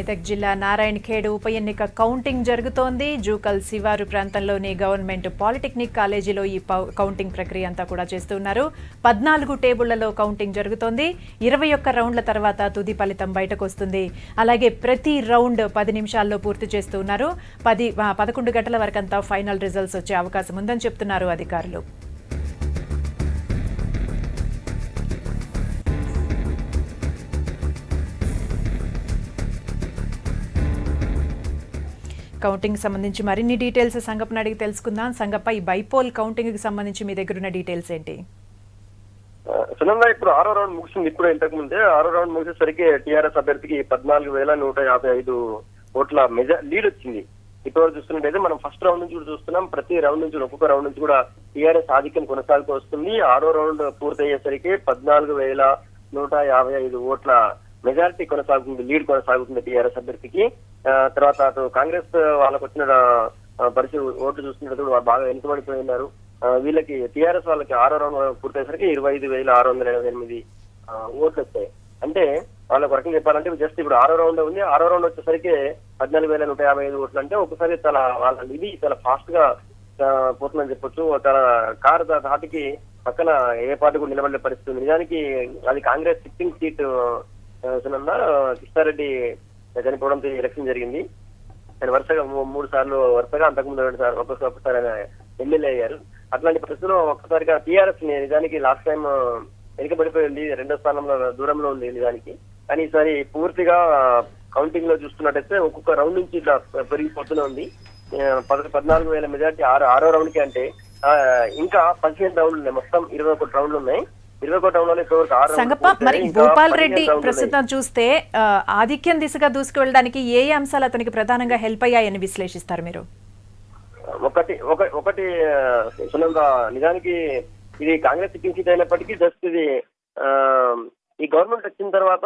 మెదక్ జిల్లా నారాయణఖేడ్ ఉప ఎన్నిక కౌంటింగ్ జరుగుతోంది. జూకల్ శివారు ప్రాంతంలోని గవర్నమెంట్ పాలిటెక్నిక్ కాలేజీలో ఈ కౌంటింగ్ ప్రక్రియ అంతా కూడా చేస్తున్నారు. 14 టేబుళ్లలో కౌంటింగ్ జరుగుతోంది. 21 రౌండ్ల తర్వాత తుది ఫలితం బయటకు వస్తుంది. అలాగే ప్రతి రౌండ్ 10 నిమిషాల్లో పూర్తి చేస్తున్నారు. 11 గంటల వరకంతా ఫైనల్ రిజల్ట్స్ వచ్చే అవకాశం ఉందని చెప్తున్నారు అధికారులు. కౌంటింగ్ సంబంధించి మరిన్ని డీటెయిల్స్ సంగప్పని అడిగి తెలుసుకుందాం. సంగప్ప, ఈ బైపోల్ కౌంటింగ్ కి సంబంధించి మీ దగ్గర ఉన్న డీటెయిల్స్ ఏంటి? సునంద, ఇప్పుడు 6వ రౌండ్ ముగిసింది. ఇప్పుడు ఇంతకు ముందే 6వ రౌండ్ ముగిసేసరికి టీఆర్ఎస్ అభ్యర్థికి 14,155 ఓట్ల లీడ్ వచ్చింది. ఇప్పుడు చూస్తున్నట్టయితే మనం ఫస్ట్ రౌండ్ నుంచి కూడా చూస్తున్నాం. ప్రతి రౌండ్ నుంచి ఒక్కొక్క రౌండ్ నుంచి కూడా టీఆర్ఎస్ ఆధిక్యం కొనసాగుతూ వస్తుంది. 6వ రౌండ్ పూర్తయ్యేసరికి 14,155 ఓట్ల మెజారిటీ కొనసాగుతుంది, లీడ్ కొనసాగుతుంది టీఆర్ఎస్ అభ్యర్థికి. తర్వాత అటు కాంగ్రెస్ వాళ్ళకు వచ్చిన పరిస్థితి ఓట్లు చూస్తున్నట్టు బాగా వెనుకబడిపోయి ఉన్నారు. వీళ్ళకి టీఆర్ఎస్ వాళ్ళకి 6వ రౌండ్ పూర్తయ్యేసరికి 25,688 ఓట్లు వచ్చాయి. అంటే వాళ్ళకు రకంగా చెప్పాలంటే జస్ట్ ఇప్పుడు 6వ రౌండ్ ఉంది. 6వ రౌండ్ వచ్చేసరికి 14,155 ఓట్లు. అంటే ఒకసారి చాలా వాళ్ళ ఇది చాలా ఫాస్ట్ గా పోతుందని చెప్పొచ్చు. చాలా కారు ధాటికి పక్కన ఏ పార్టీ కూడా నిలబడే పరిస్థితి. నిజానికి అది కాంగ్రెస్ సిట్టింగ్ సీట్ కిష్టారెడ్డి చనిపోవడంతో ఎలక్షన్ జరిగింది. ఆయన వరుసగా 3 సార్లు వరుసగా, అంతకుముందు 2 సార్లు ఒక్కొక్కసారి ఆయన ఎమ్మెల్యే అయ్యారు. అట్లాంటి పరిస్థితుల్లో ఒక్కసారిగా టీఆర్ఎస్ నిజానికి లాస్ట్ టైం వెనుకబడిపోయింది, 2వ స్థానంలో దూరంలో ఉంది నిజానికి. కానీ ఈసారి పూర్తిగా కౌంటింగ్ లో చూస్తున్నట్టయితే ఒక్కొక్క రౌండ్ నుంచి ఇట్లా పెరిగిపోతూనే ఉంది. 14,000 మెజార్టీ 6వ రౌండ్ కి. అంటే ఇంకా 15 రౌండ్లు ఉన్నాయి, మొత్తం 21 రౌండ్లు ఉన్నాయి. 21 రౌండ్లలో సంగప్ప, మరి భూపాల్ రెడ్డి ప్రస్తుతం చూస్తే ఆధిక్యం దిశగా దూసుకువెళ్ళడానికి ఏ అంశాలు అతనికి ప్రధానంగా హెల్ప్ అయ్యాయని విశ్లేషిస్తారు మీరు? ఒకటి సునంద, నిజానికి ఇది కాంగ్రెస్ సిట్టింగ్ సీట్ అయినప్పటికీ జస్ట్ ఇది ఈ గవర్నమెంట్ వచ్చిన తర్వాత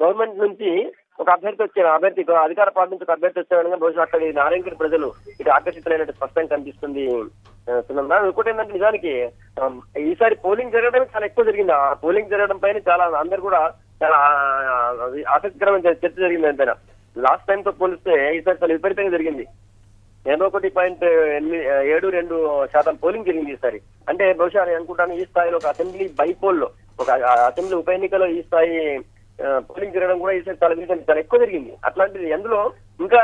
గవర్నమెంట్ నుంచి ఒక అభ్యర్థి వచ్చారు. అధికార పార్టీ నుంచి ఒక అభ్యర్థి వచ్చారనగా బహుశా అక్కడ నారాయణఖేడ్ ప్రజలు ఇటు ఆకర్షితులైనట్టు స్పష్టంగా కనిపిస్తుంది సునంద. ఇంకోటి ఏంటంటే నిజానికి ఈసారి పోలింగ్ జరగడం చాలా ఎక్కువ జరిగింది. ఆ పోలింగ్ జరగడం పైన చాలా అందరు కూడా చాలా ఆసక్తికరమైన చర్చ జరిగింది. అంతేనా, లాస్ట్ టైం తో పోలిస్తే ఈసారి చాలా విపరీతంగా జరిగింది. 81.72% పోలింగ్ జరిగింది ఈసారి. అంటే బహుశా నేను అనుకుంటాను ఈ స్థాయిలో ఒక అసెంబ్లీ బైపోల్లో, ఒక అసెంబ్లీ ఉప ఎన్నికలో ఈ స్థాయి పోలింగ్ జరగడం కూడా ఈసారి చాలా ఎక్కువ జరిగింది. అట్లాంటిది అందులో ఇంకా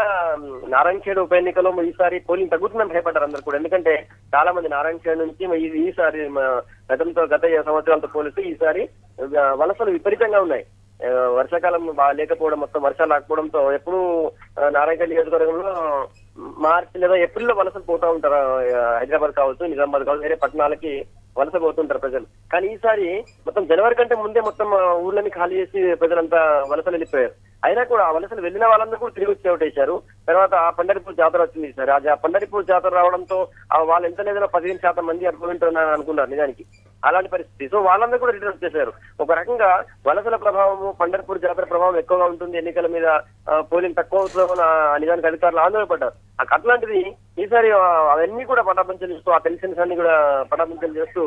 నారాయణఖేడ్ ఉప ఎన్నికలో ఈసారి పోలింగ్ తగ్గుతుందని భయపడ్డారు అందరు కూడా. ఎందుకంటే చాలా మంది నారాయణఖేడ్ నుంచి ఈసారి గత సంవత్సరాలతో పోలిస్తే ఈసారి వలసలు విపరీతంగా ఉన్నాయి. వర్షాకాలం లేకపోవడం, మొత్తం వర్షాలు రాకపోవడంతో ఎప్పుడు నారాయణఖేడ్ నియోజకవర్గంలో మార్చి లేదా ఏప్రిల్లో వలసలు పోతా ఉంటారు. హైదరాబాద్ కావచ్చు, నిజామాబాద్ కావచ్చు, వేరే పట్టణాలకి వలస పోతుంటారు ప్రజలు. కానీ ఈసారి మొత్తం జనవరి కంటే ముందే మొత్తం ఊర్లని ఖాళీ చేసి ప్రజలంతా వలసలు వెళ్ళిపోయారు. అయినా కూడా ఆ వలసలు వెళ్ళిన వాళ్ళందరూ కూడా తిరిగి వచ్చి ఓటేశారు. తర్వాత ఆ పండరిపూర్ జాతర వచ్చింది ఈసారి. ఆ పండరిపూర్ జాతర రావడంతో వాళ్ళు ఎంత లేదన్నా 15% మంది అనుకుంటున్నారు అనుకున్నారు నిజానికి, అలాంటి పరిస్థితి. సో వాళ్ళందరూ కూడా రిటర్న్ వచ్చేసారు. ఒక రకంగా వలసల ప్రభావము, పండరిపూర్ జాతర ప్రభావం ఎక్కువగా ఉంటుంది, ఎన్నికల మీద పోలింగ్ తక్కువ అవుతుందని నిజానికి అధికారులు ఆందోళన పడ్డారు. అట్లాంటిది ఈసారి అవన్నీ కూడా పటాపంచలు చేస్తూ, ఆ టెన్షన్స్ అన్ని కూడా పటాపంచలు చేస్తూ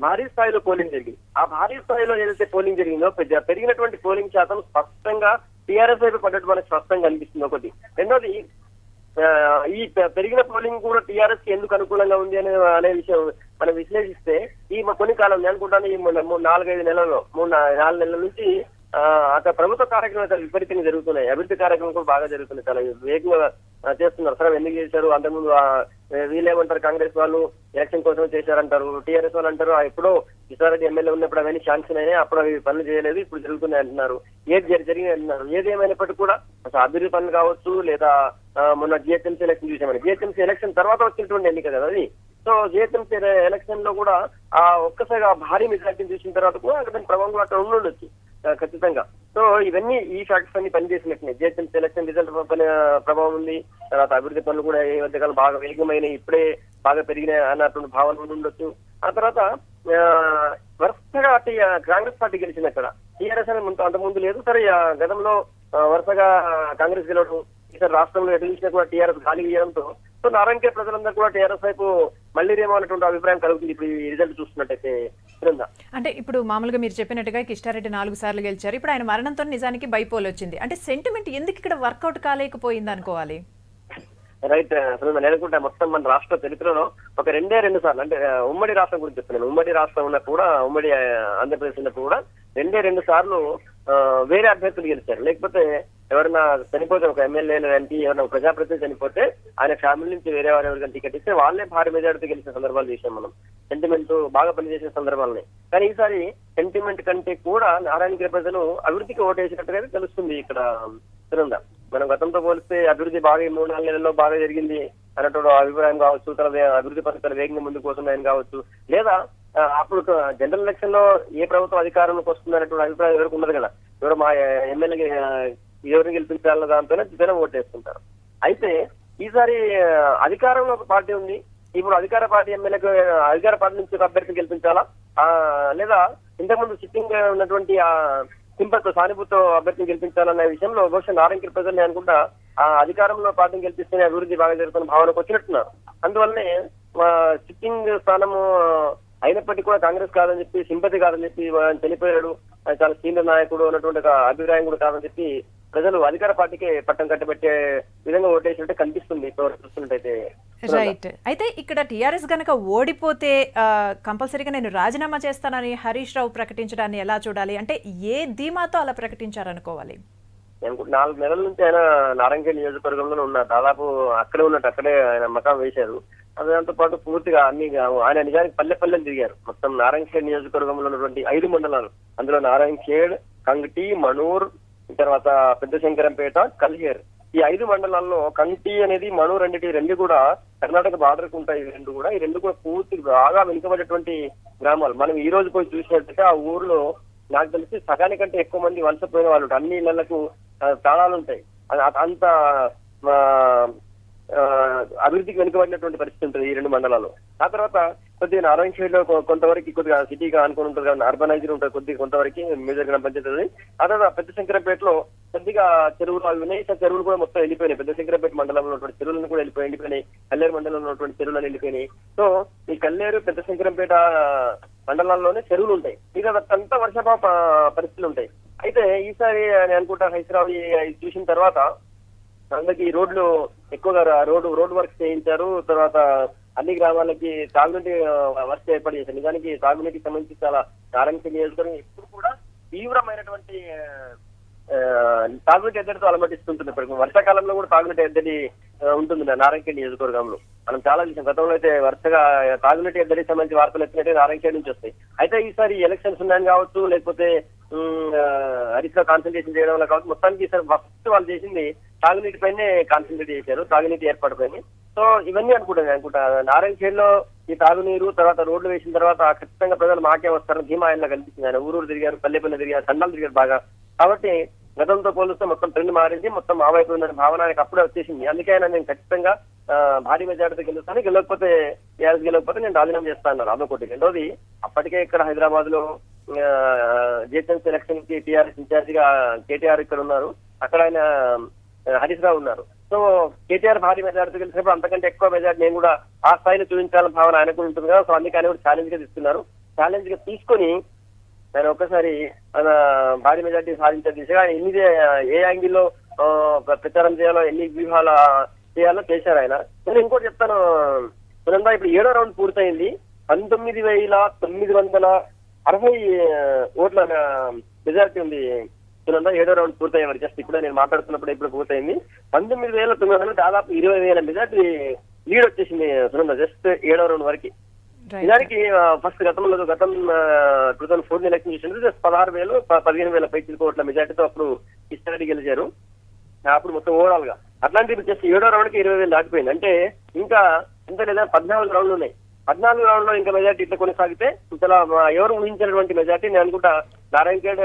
భారీ స్థాయిలో పోలింగ్ జరిగింది. ఆ భారీ స్థాయిలో ఏదైతే పోలింగ్ జరిగిందో పెరిగినటువంటి పోలింగ్ శాతం స్పష్టంగా టీఆర్ఎస్ వైపు పడ్డట్టు మనకు స్పష్టంగా అనిపిస్తుంది. ఒకటి. రెండోది, ఈ పెరిగిన పోలింగ్ కూడా టీఆర్ఎస్ కి ఎందుకు అనుకూలంగా ఉంది అనే విషయం మనం విశ్లేషిస్తే ఈ కొన్ని కాలం నేను అనుకుంటాను ఈ 4-5 నెలల్లో 4 నెలల నుంచి అక్కడ ప్రభుత్వ కార్యక్రమాలు చాలా విపరీతంగా జరుగుతున్నాయి. అభివృద్ధి కార్యక్రమాలు కూడా బాగా జరుగుతున్నాయి, చాలా వేగంగా చేస్తున్నారు. సరే, ఎందుకు చేశారు? అంతకుముందు వీళ్ళేమంటారు, కాంగ్రెస్ వాళ్ళు ఎలక్షన్ కోసం చేశారంటారు, టీఆర్ఎస్ వాళ్ళు అంటారు ఎప్పుడో కిషారెడ్డి ఎమ్మెల్యే ఉన్నప్పుడు అవన్నీ శాంక్షన్ అయినాయి, అప్పుడు అవి పనులు చేయలేదు, ఇప్పుడు జరుగుతున్నాయి అంటున్నారు. ఏది జరిగింది అంటున్నారు. ఏది ఏమైనప్పటికీ కూడా అసలు అభివృద్ధి పనులు కావచ్చు, లేదా మొన్న జిహెచ్ఎంసీ ఎలక్షన్ చూసామని, జిహెచ్ఎంసీ ఎలక్షన్ తర్వాత వచ్చినటువంటి ఎన్నిక కదా అది. సో జిహెచ్ఎంసీ ఎలక్షన్ లో కూడా ఒక్కసారిగా భారీ మెజార్టీని చూసిన తర్వాత కూడా అక్కడ ప్రభావం కూడా అక్కడ ఉండొచ్చు ఖచ్చితంగా. సో ఇవన్నీ ఈ ఫ్యాక్టర్స్ అన్ని పనిచేసినట్టు జిహెచ్ఎంసీ ఎలక్షన్ రిజల్ట్ ప్రభావం ఉంది. తర్వాత అభివృద్ధి పనులు కూడా ఈ మధ్యకాలం బాగా వేగమైనవి, ఇప్పుడే బాగా పెరిగినాయి అన్నటువంటి భావన ఉండొచ్చు. ఆ తర్వాత వరుసగా కాంగ్రెస్ పార్టీ గెలిచింది అక్కడ. టీఆర్ఎస్ అని అంతకుముందు లేదు. సరే, గతంలో వరుసగా కాంగ్రెస్ గెలవడం, ఈసారి రాష్ట్రంలో ఎటు చూసినా కూడా టీఆర్ఎస్ గాలి ఇవ్వడంతో సో నారాయణఖేడ్ ప్రజలందరూ కూడా టీఆర్ఎస్ వైపు మళ్ళీ ఏమో అన్నటువంటి అభిప్రాయం కలుగుతుంది ఇప్పుడు ఈ రిజల్ట్ చూస్తున్నట్టయితే. అంటే ఇప్పుడు మామూలుగా మీరు చెప్పినట్టుగా కిష్టారెడ్డి 4 సార్లు గెలిచారు. ఇప్పుడు ఆయన మరణంతో నిజానికి బైపోల్ వచ్చింది. అంటే సెంటిమెంట్ ఎందుకు ఇక్కడ వర్కౌట్ కాలేకపోయింది అనుకోవాలి? రైట్. అసలు నేను అనుకుంటా మొత్తం మన రాష్ట్ర చరిత్రలో ఒక 2 సార్లు, అంటే ఉమ్మడి రాష్ట్రం గురించి చెప్తున్నాను. ఉమ్మడి రాష్ట్రం ఉన్న కూడా, ఉమ్మడి ఆంధ్రప్రదేశ్ ఉన్నప్పుడు కూడా 2 సార్లు వేరే అభ్యర్థులు గెలిచారు. లేకపోతే ఎవరైనా చనిపోతే, ఒక ఎమ్మెల్యే ఎంపీ ఎవరైనా ప్రజాప్రతినిధి చనిపోతే ఆయన ఫ్యామిలీ నుంచి వేరే వారు ఎవరికైనా టికెట్ ఇస్తే వాళ్ళే భారీ మెజారిటీ గెలిచిన సందర్భాలు చూసాం మనం. సెంటిమెంట్ బాగా పనిచేసిన సందర్భాలని. కానీ ఈసారి సెంటిమెంట్ కంటే కూడా నారాయణగిరి ప్రజలు అభివృద్ధికి ఓటేసినట్టుగా తెలుస్తుంది ఇక్కడ తిరుందా. మనం గతంతో పోలిస్తే అభివృద్ధి బాగా 3-4 నెలల్లో బాగా జరిగింది అన్నటువంటి అభిప్రాయం కావచ్చు, తర్వాత అభివృద్ధి పథకాలు వేగంగా ముందుకు వస్తున్నాయని కావచ్చు, లేదా అప్పుడు జనరల్ ఎలక్షన్ లో ఏ ప్రభుత్వం అధికారంలోకి వస్తుంది అనేటువంటి అభిప్రాయం ఎవరికి ఉండదు కదా. ఎవరు మా ఎమ్మెల్యే ఎవరిని గెలిపించాలన్న దాంతోనే జనం ఓటేస్తుంటారు. అయితే ఈసారి అధికారంలో ఒక పార్టీ ఉంది. ఇప్పుడు అధికార పార్టీ ఎమ్మెల్యేకి, అధికార పార్టీ నుంచి ఒక అభ్యర్థిని గెలిపించాలా, లేదా ఇంతకుముందు సిట్టింగ్ ఉన్నటువంటి సింపతితో, సానుభూతితో అభ్యర్థిని గెలిపించాలన్న విషయంలో బహుశా నారాయణగిరి ప్రజలు నేను అనుకుంటా ఆ అధికారంలో పార్టీని గెలిపిస్తేనే అభివృద్ధి బాగా జరుగుతున్న భావనకు వచ్చినట్టున్నారు. అందువల్లనే సిట్టింగ్ స్థానము అయినప్పటికీ కూడా కాంగ్రెస్ కాదని చెప్పి, సింపతి కాదని చెప్పి, చనిపోయాడు చాలా సీనియర్ నాయకుడు అన్నటువంటి ఒక అభిప్రాయం కూడా కాదని చెప్పి ప్రజలు అధికార పార్టీకి పట్టం కట్టబెట్టే విధంగా ఓటేసినట్టే కనిపిస్తుంది ఇప్పుడు చూస్తున్నట్టయితే. రైట్. అయితే ఇక్కడ టీఆర్ఎస్ గనక ఓడిపోతే కంపల్సరీగా నేను రాజీనామా చేస్తానని హరీష్ రావు ప్రకటించడాన్ని ఎలా చూడాలి? అంటే ఏ ధీమాతో అలా ప్రకటించారనుకోవాలి? 4 నెలల నుంచి ఆయన నారాయణగిరి నియోజకవర్గంలో ఉన్నారు. దాదాపు అక్కడే ఉన్నట్టు, అక్కడే ఆయన మకాం వేశారు. దాంతో పాటు పూర్తిగా అన్ని ఆయన నిజానికి పల్లె తిరిగారు. మొత్తం నారాయణఖేడ్ నియోజకవర్గంలో ఉన్నటువంటి 5 మండలాలు, అందులో నారాయణఖేడ్, కంగ్టి, మణూర్, తర్వాత పెద్ద శంకరంపేట, కల్హేర్, ఈ 5 మండలాల్లో కంగ్టి అనేది, మణూర్ రెండు కూడా కర్ణాటక బార్డర్కి ఉంటాయి. ఈ రెండు కూడా పూర్తి బాగా వెనుకబడేటువంటి గ్రామాలు. మనం ఈ రోజు పోయి చూసినట్టయితే ఆ ఊర్లో నాకు తెలిసి సగానికంటే ఎక్కువ మంది వలసపోయిన వాళ్ళు ఉంటారు. అన్ని ఇళ్లకు తాళాలు ఉంటాయి. అంత అభివృద్ధికి వెనుకబడినటువంటి పరిస్థితి ఉంటుంది ఈ 2 మండలాలు. ఆ తర్వాత కొద్దిగా నారాయణఖేడ్ లో కొంతవరకు కొద్దిగా సిటీగా అనుకుని ఉంటుంది కదా, అర్బనైజర్ ఉంటుంది కొద్దిగా కొంతవరకు మేజర్ గ్రామ పంచాయతీ. ఆ తర్వాత పెద్ద శంకరంపేటలో కొద్దిగా చెరువులు అవి ఉన్నాయి. చెరువులు కూడా మొత్తం వెళ్ళిపోయినాయి. పెద్ద శంకరంపేట మండలంలో ఉన్నటువంటి చెరువులను కూడా వెళ్ళిపోయినాయి. కల్లేరు మండలంలో ఉన్నటువంటి చెరువులను వెళ్ళిపోయినాయి. సో ఈ కల్లేరు, పెద్ద శంకరంపేట మండలాల్లోనే చెరువులు ఉంటాయి. ఇక అంతా వర్షపాత పరిస్థితులు ఉంటాయి. అయితే ఈసారి నేను అనుకుంటా హైదరాబాద్ చూసిన తర్వాత అందరికి ఈ రోడ్లు ఎక్కువగా రోడ్ వర్క్ చేయించారు. తర్వాత అన్ని గ్రామాలకి తాగునీటి వ్యవస్థ ఏర్పాటు చేశారు. నిజానికి తాగునీటికి సంబంధించి చాలా నారాయణఖేడ్ నియోజకవర్గం ఇప్పుడు కూడా తీవ్రమైనటువంటి తాగునీటి ఎద్దడితో అలమటిస్తుంటుంది. ఇప్పుడు వర్షాకాలంలో కూడా తాగునీటి ఎద్దడి ఉంటుంది నారాయణఖేడ్ నియోజకవర్గంలో. మనం చాలా చూసాం. గతంలో అయితే వరుసగా తాగునీటి ఎద్దడికి సంబంధించి వార్తలు వచ్చినట్టే నారాయణఖేడ్ నుంచి వస్తాయి. అయితే ఈసారి ఎలక్షన్స్ ఉన్నాయని కావచ్చు, లేకపోతే హరీష్ రావు కాన్సన్ట్రేషన్ చేయడం వల్ల కావచ్చు, మొత్తానికి ఈసారి ఫస్ట్ వాళ్ళు చేసింది తాగునీటి పైనే కాన్సన్ట్రేట్ చేశారు, తాగునీటి ఏర్పాటు పైన. సో ఇవన్నీ అనుకుంటా నారాయణఖేడ్ లో ఈ తాగునీరు, తర్వాత రోడ్లు వేసిన తర్వాత ఖచ్చితంగా ప్రజలు మాకే వస్తారని ధీమా ఆయన కనిపిస్తుంది. ఆయన ఊరూరు తిరిగారు, పల్లెపల్లి తిరిగారు, తండాలు తిరిగారు బాగా. కాబట్టి గతంతో పోలిస్తే మొత్తం ట్రెండ్ మారింది. మొత్తం మా వైపు ఉన్న భావన ఆయనకు అప్పుడే వచ్చేసింది. అందుకే ఆయన నేను ఖచ్చితంగా భారీ మెజార్టీతో గెలుస్తాను, గెలవకపోతే టీఆర్ఎస్ గెలవకపోతే నేను రాజీనామా చేస్తా అన్నారు. అదొకటి. రెండోది, అప్పటికే ఇక్కడ హైదరాబాద్ లో జిహెచ్ఎంసీ ఎలక్షన్ కి టీఆర్ఎస్ ఇన్ఛార్జ్ గా కేటీఆర్ ఇక్కడ ఉన్నారు, అక్కడ ఆయన హరీష్ రావు ఉన్నారు. సో కేటీఆర్ భారీ మెజార్టీతో గెలిచినప్పుడు అంతకంటే ఎక్కువ మెజార్టీ నేను కూడా ఆ స్థాయిలో చూపించాలని భావన ఆయనకు ఉంటుంది కదా. సో అందుకే ఆయన కూడా ఛాలెంజ్ గా తీసుకున్నారు. ఛాలెంజ్ గా తీసుకొని ఆయన ఒక్కసారి ఆయన భారీ మెజార్టీ సాధించే దిశగా ఏ యాంగిల్లో ప్రచారం చేయాలో, ఎన్ని వ్యూహాలు చేయాలో చేశారు ఆయన. నేను ఇంకోటి చెప్తాను సునందా, ఇప్పుడు 7వ రౌండ్ పూర్తయింది. 19,960 ఓట్ల మెజారిటీ ఉంది సునందా 7వ రౌండ్ పూర్తయ్యే వరకు. జస్ట్ ఇప్పుడు నేను మాట్లాడుతున్నప్పుడు ఇప్పుడు పూర్తయింది. 19,900 దాదాపు 20,000 మెజారిటీ లీడ్ వచ్చేసింది సునందా జస్ట్ 7వ రౌండ్ వరకు. నిజానికి ఫస్ట్ గతం 2014 ఎలక్షన్ చేసినప్పుడు జస్ట్ 16,000-15,000 పైచిలకు ఓట్ల మెజార్టీతో అప్పుడు కిష్టారెడ్డి గెలిచారు. అప్పుడు మొత్తం ఓవరాల్ గా అట్లాంటి జస్ట్ 7వ రౌండ్ కి 20,000 దాటిపోయింది. అంటే ఇంకా ఎంత లేదా 14 రౌండ్లు ఉన్నాయి. 14 రౌండ్ లో ఇంకా మెజార్టీ ఇట్లా కొనసాగితే చాలా ఎవరు ఊహించినటువంటి మెజార్టీ. నేను అనుకుంటా నారాయణఖేడ్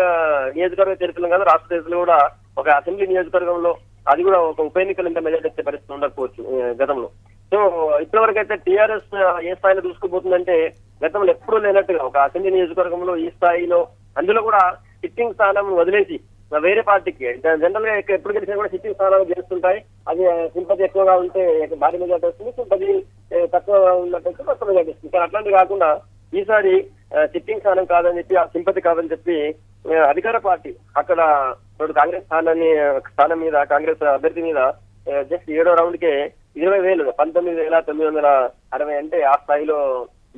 నియోజకవర్గ చరిత్రలో కాదు, రాష్ట్ర చరిత్రలో కూడా ఒక అసెంబ్లీ నియోజకవర్గంలో అది కూడా ఒక ఉప ఎన్నికలు ఇంత మెజార్టీ వచ్చే పరిస్థితి ఉండకపోవచ్చు గతంలో. సో ఇప్పటివరకు అయితే టీఆర్ఎస్ ఏ స్థాయిలో దూసుకుపోతుందంటే గతంలో ఎప్పుడూ లేనట్టుగా ఒక అసెంబ్లీ నియోజకవర్గంలో ఈ స్థాయిలో, అందులో కూడా సిట్టింగ్ స్థానం వదిలేసి వేరే పార్టీకి జనరల్ గా ఎప్పుడు గెలిచినా కూడా సిట్టింగ్ స్థానాలు గెలుస్తుంటాయి. అది సింపతి ఎక్కువగా ఉంటే భారీ మెజార్టీ వస్తుంది, సింపతి తక్కువ ఉన్నట్టయితే మొత్తం కనిపిస్తుంది. కానీ అట్లాంటివి కాకుండా ఈసారి సిట్టింగ్ స్థానం కాదని చెప్పి, ఆ సింపతి కాదని చెప్పి అధికార పార్టీ అక్కడ ఇప్పుడు కాంగ్రెస్ స్థానం మీద, కాంగ్రెస్ అభ్యర్థి మీద జస్ట్ 7వ రౌండ్ కే 20,000 19,960 అంటే ఆ స్థాయిలో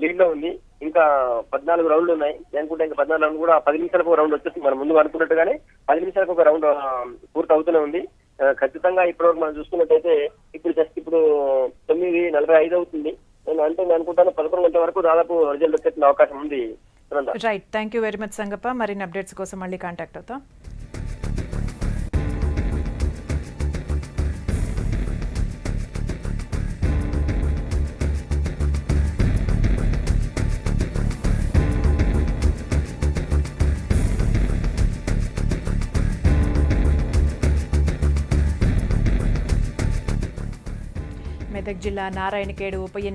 లీడ్ లో ఉంది. ఇంకా 14 రౌండ్లు ఉన్నాయి. అనుకుంటే ఇంకా 14 రౌండ్ కూడా 10 నిమిషాలకు ఒక రౌండ్ వచ్చేసి మనం ముందు అనుకున్నట్టుగానే 10 నిమిషాలకు ఒక రౌండ్ పూర్తి అవుతూనే ఉంది. ఖచ్చితంగా ఇప్పటివరకు మనం చూసుకున్నట్టయితే ఇప్పుడు 9:45 అవుతుంది. నేను అనుకుంటాను 11 గంటల వరకు దాదాపు రిజల్ట్ వచ్చే అవకాశం ఉంది. Right, thank you very much Sangappa. మరిన్ని అప్డేట్స్ కోసం మళ్ళీ కాంటాక్ట్ అవుతాం. మెదక్ జిల్లా నారాయణఖేడ్ ఉప